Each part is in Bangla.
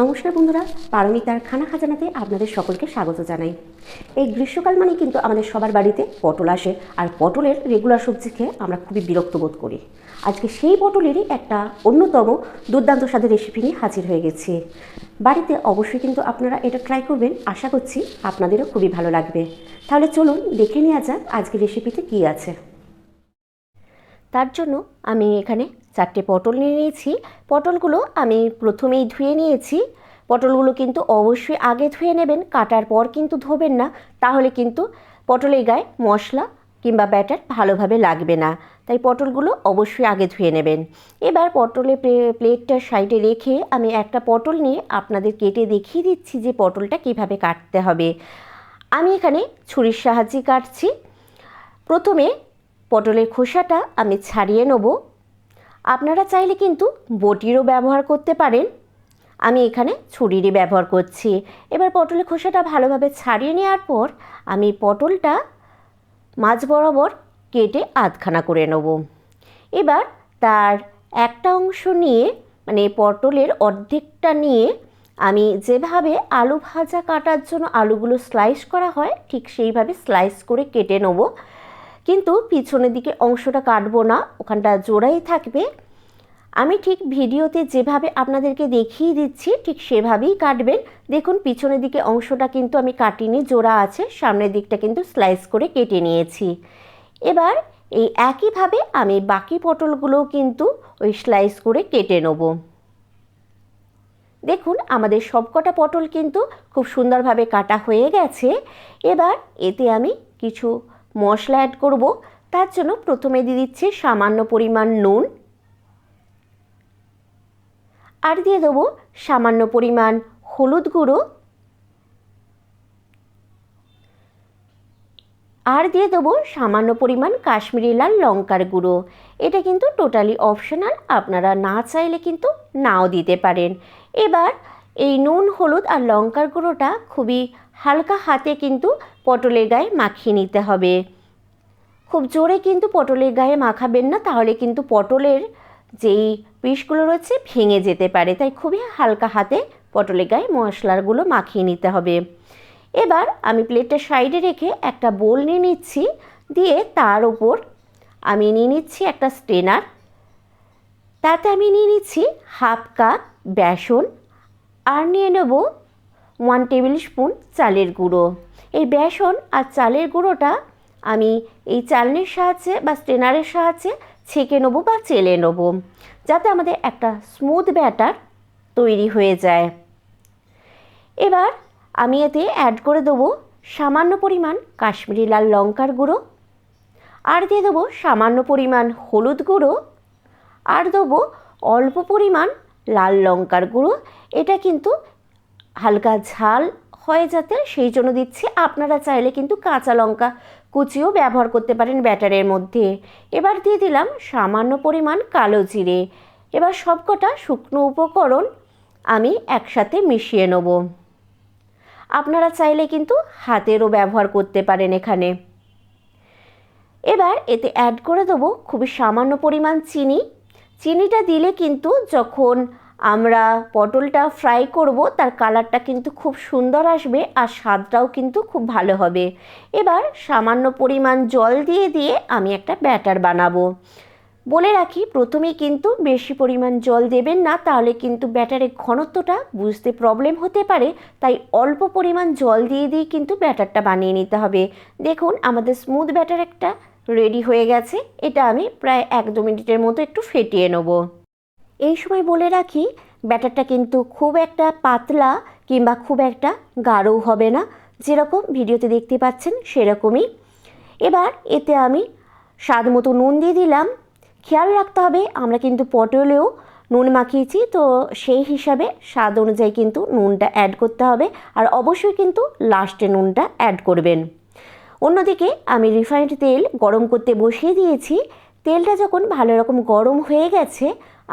নমস্কার বন্ধুরা, পারমিতার খানা খাজানাতে আপনাদের সকলকে স্বাগত জানাই। এই গ্রীষ্মকাল মানে কিন্তু আমাদের সবার বাড়িতে পটল আসে, আর পটলের রেগুলার সবজি খেয়ে আমরা খুবই বিরক্ত বোধ করি। আজকে সেই পটলেরই একটা অন্যতম দুর্দান্ত স্বাদের রেসিপি নিয়ে হাজির হয়ে গেছি। বাড়িতে অবশ্যই কিন্তু আপনারা এটা ট্রাই করবেন, আশা করছি আপনাদেরও খুবই ভালো লাগবে। তাহলে চলুন দেখে নেওয়া যাক আজকের রেসিপিতে কী আছে। তার জন্য আমি এখানে 4টে পটল নিয়ে নিয়েছি। পটলগুলো আমি প্রথমেই ধুয়ে নিয়েছি। পটলগুলো কিন্তু অবশ্যই আগে ধুয়ে নেবেন, কাটার পর কিন্তু ধোবেন না, তাহলে কিন্তু পটলের গায়ে মশলা কিংবা ব্যাটার ভালোভাবে লাগবে না। তাই পটলগুলো অবশ্যই আগে ধুয়ে নেবেন। এবার পটলের প্লেটটার সাইডে রেখে আমি একটা পটল নিয়ে আপনাদের কেটে দেখিয়ে দিচ্ছি যে পটলটা কিভাবে কাটতে হবে। আমি এখানে ছুরির সাহায্যে কাটছি। প্রথমে পটলের খোসাটা আমি ছাড়িয়ে নেব। আপনারা চাইলে কিন্তু বটিরও ব্যবহার করতে পারেন, আমি এখানে ছুরিরই ব্যবহার করছি। এবার পটলের খোসাটা ভালোভাবে ছাড়িয়ে নেওয়ার পর আমি পটলটা মাঝ বরাবর কেটে আধখানা করে নেব। এবার তার একটা অংশ নিয়ে, মানে পটলের অর্ধেকটা নিয়ে আমি যেভাবে আলু ভাজা কাটার জন্য আলুগুলো স্লাইস করা হয় ঠিক সেইভাবে স্লাইস করে কেটে নেব। কিন্তু পিছনের দিকে অংশটা কাটবো না, ওখানটা জোড়াই থাকবে। আমি ঠিক ভিডিওতে যেভাবে আপনাদেরকে দেখিয়ে দিচ্ছি ঠিক সেভাবেই কাটবেন। দেখুন পিছনের দিকে অংশটা কিন্তু আমি কাটিনি, জোড়া আছে, সামনের দিকটা কিন্তু স্লাইস করে কেটে নিয়েছি। এবার এই একইভাবে আমি বাকি পটলগুলোও কিন্তু ওই স্লাইস করে কেটে নেব। দেখুন আমাদের সবকটা পটল কিন্তু খুব সুন্দরভাবে কাটা হয়ে গেছে। এবার এতে আমি কিছু মশলা অ্যাড করব। তার জন্য প্রথমে দিয়ে দিচ্ছি সামান্য পরিমাণ নুন, আর দিয়ে দেবো সামান্য পরিমাণ হলুদ গুঁড়ো, আর দিয়ে দেবো সামান্য পরিমাণ কাশ্মীরি লাল লঙ্কার গুঁড়ো। এটা কিন্তু টোটালি অপশনাল, আপনারা না চাইলে কিন্তু নাও দিতে পারেন। এবার এই নুন, হলুদ আর লঙ্কার গুঁড়োটা খুবই হালকা হাতে কিন্তু পটলের গায়ে মাখিয়ে নিতে হবে। খুব জোরে কিন্তু পটলের গায়ে মাখাবেন না, তাহলে কিন্তু পটলের যেই পিসগুলো রয়েছে ভেঙে যেতে পারে। তাই খুবই হালকা হাতে পটলের গায়ে মশলাগুলো মাখিয়ে নিতে হবে। এবার আমি প্লেটটা সাইডে রেখে একটা বোল নিয়ে নিচ্ছি, দিয়ে তার ওপর আমি নিয়ে নিচ্ছি একটা স্ট্রেনার। তাতে আমি নিয়ে নিচ্ছি হাফ কাপ বেসন, আর নিয়ে নেব 1 টেবিল স্পুন চালের গুঁড়ো। এই বেসন আর চালের গুঁড়োটা আমি এই চালনির সাহায্যে বা স্ট্রেনারের সাহায্যে ছেঁকে নেবো বা চেলে নেব, যাতে আমাদের একটা স্মুথ ব্যাটার তৈরি হয়ে যায়। এবার আমি এতে অ্যাড করে দেবো সামান্য পরিমাণ কাশ্মীরি লাল লঙ্কার গুঁড়ো, আর দিয়ে দেবো সামান্য পরিমাণ হলুদ গুঁড়ো, আর দেবো অল্প পরিমাণ লাল লঙ্কার গুঁড়ো। এটা কিন্তু হালকা ঝাল হয় যাতে, সেই জন্য দিচ্ছি। আপনারা চাইলে কিন্তু কাঁচা লঙ্কা কুচিও ব্যবহার করতে পারেন ব্যাটারের মধ্যে। এবার দিয়ে দিলাম সামান্য পরিমাণ কালো জিরে। এবার সবকটা শুকনো উপকরণ আমি একসাথে মিশিয়ে নেব। আপনারা চাইলে কিন্তু হাতেরও ব্যবহার করতে পারেন এখানে। এবার এতে অ্যাড করে দেবো খুবই সামান্য পরিমাণ চিনি। চিনিটা দিলে কিন্তু যখন আমরা পটলটা ফ্রাই করব তার কালারটা কিন্তু খুব সুন্দর আসবে, আর স্বাদটাও কিন্তু খুব ভালো হবে। এবার সামান্য পরিমাণ জল দিয়ে আমি একটা ব্যাটার বানাবো। বলে রাখি প্রথমেই কিন্তু বেশি পরিমাণ জল দেবেন না, তাহলে কিন্তু ব্যাটারের ঘনত্বটা বুঝতে প্রবলেম হতে পারে। তাই অল্প পরিমাণ জল দিয়ে কিন্তু ব্যাটারটা বানিয়ে নিতে হবে। দেখুন আমাদের স্মুথ ব্যাটার একটা রেডি হয়ে গেছে। এটা আমি প্রায় 1-2 মিনিটের মতো একটু ফেটিয়ে নেব। এই সময় বলে রাখি ব্যাটারটা কিন্তু খুব একটা পাতলা কিংবা খুব একটা গাঢ়ও হবে না, যেরকম ভিডিওতে দেখতে পাচ্ছেন সেরকমই। এবার এতে আমি স্বাদ মতো নুন দিয়ে দিলাম। খেয়াল রাখতে হবে আমরা কিন্তু পটলেও নুন মাখিয়েছি, তো সেই হিসাবে স্বাদ অনুযায়ী কিন্তু নুনটা অ্যাড করতে হবে, আর অবশ্যই কিন্তু লাস্টে নুনটা অ্যাড করবেন। অন্যদিকে আমি রিফাইন্ড তেল গরম করতে বসিয়ে দিয়েছি। তেলটা যখন ভালো রকম গরম হয়ে গেছে,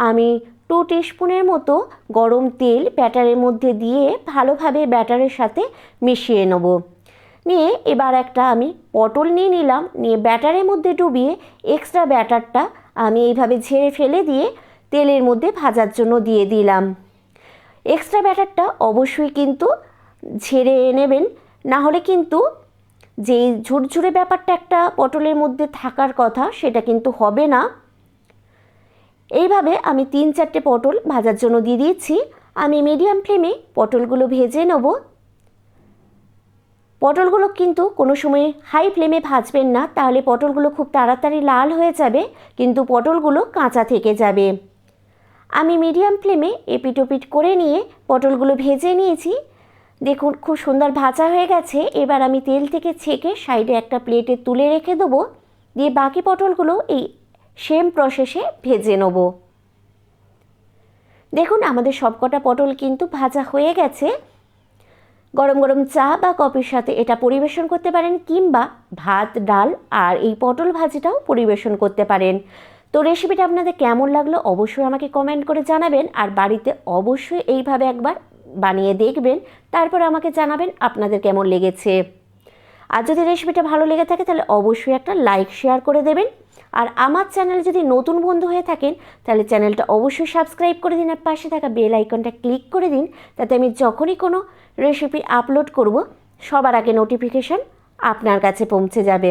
আমি 2 টিস্পুনের মতো গরম তেল ব্যাটারের মধ্যে দিয়ে ভালোভাবে ব্যাটারের সাথে মিশিয়ে নেব। নিয়ে এবার একটা আমি পটল নিয়ে নিলাম, নিয়ে ব্যাটারের মধ্যে ডুবিয়ে এক্সট্রা ব্যাটারটা আমি এইভাবে ঝেড়ে ফেলে দিয়ে তেলের মধ্যে ভাজার জন্য দিয়ে দিলাম। এক্সট্রা ব্যাটারটা অবশ্যই কিন্তু ঝেড়ে নেবেন, না হলে কিন্তু যে ঝুরঝুরে ব্যাপারটা একটা পটলের মধ্যে থাকার কথা সেটা কিন্তু হবে না। এইভাবে আমি 3-4টে পটল ভাজার জন্য দিয়ে দিয়েছি। আমি মিডিয়াম ফ্লেমে পটলগুলো ভেজে নেব। পটলগুলো কিন্তু কোনো সময় হাই ফ্লেমে ভাজবেন না, তাহলে পটলগুলো খুব তাড়াতাড়ি লাল হয়ে যাবে, কিন্তু পটলগুলো কাঁচা থেকে যাবে। আমি মিডিয়াম ফ্লেমে এপিট ওপিট করে নিয়ে পটলগুলো ভেজে নিয়েছি। দেখুন খুব সুন্দর ভাজা হয়ে গেছে। এবার আমি তেল থেকে ছেঁকে সাইডে একটা প্লেটে তুলে রেখে দেবো, দিয়ে বাকি পটলগুলো এই সেম প্রসেসে ভেজে নেব। দেখুন আমাদের সবকটা পটল কিন্তু ভাজা হয়ে গেছে। গরম গরম চা বা কফির সাথে এটা পরিবেশন করতে পারেন, কিংবা ভাত, ডাল আর এই পটল ভাজিটাও পরিবেশন করতে পারেন। তো রেসিপিটা আপনাদের কেমন লাগলো অবশ্যই আমাকে কমেন্ট করে জানাবেন, আর বাড়িতে অবশ্যই এইভাবে একবার বানিয়ে দেখবেন, তারপর আমাকে জানাবেন আপনাদের কেমন লেগেছে। আর যদি রেসিপিটা ভালো লেগে থাকে তাহলে অবশ্যই একটা লাইক শেয়ার করে দেবেন। আর আমার চ্যানেলে যদি নতুন বন্ধু হয়ে থাকেন তাহলে চ্যানেলটা অবশ্যই সাবস্ক্রাইব করে দিন, আর পাশে থাকা বেল আইকনটা ক্লিক করে দিন, তাতে আমি যখনই কোনো রেসিপি আপলোড করব সবার আগে নোটিফিকেশান আপনার কাছে পৌঁছে যাবে।